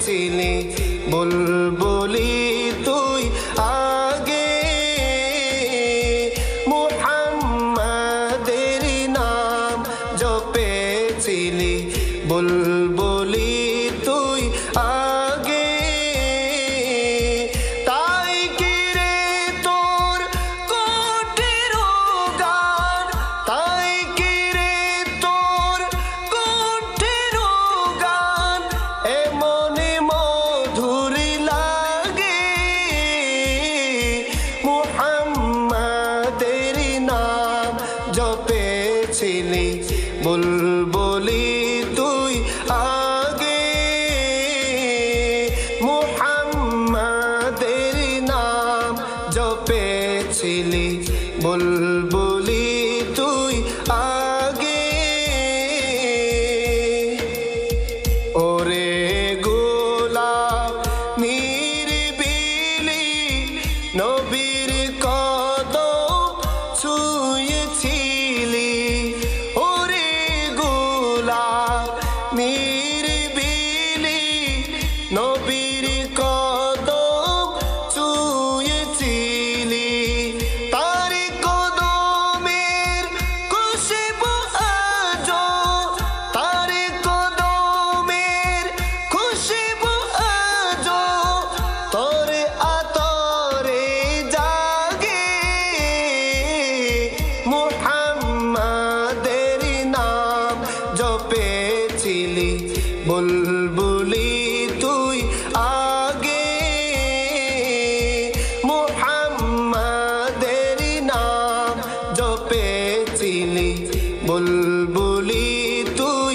জপেছিলি বুলবুলি তুই আগে মুহাম্মাদের নাম জপেছিলি বুলবুলি তুই আগে তাই কি রে তোর কোটির গান তাই কি রে তোর কোটির গান এমনি মধুর লাগে মুহাম্মাদের নাম জপেছিলি বুলবুলি তুই আগে মুহাম্মাদের নাম জপেছিলি বুলবুলি তুই আগে ওরে গোলাপ নিরিবিলি নবীর কদম ছুঁয়েছিলি ওরে গোলাপ নিরিবিলি নবীর কদম ছুঁয়েছিলি তার কদমের খুশবু আজো তার কদমের খুশবু আজো তোর আতরে জাগে মুহাম্মাদের নাম জপেছিলি বুলবুলি তুই আগে মুহাম্মাদের নাম জপেছিলি বুলবুলি তুই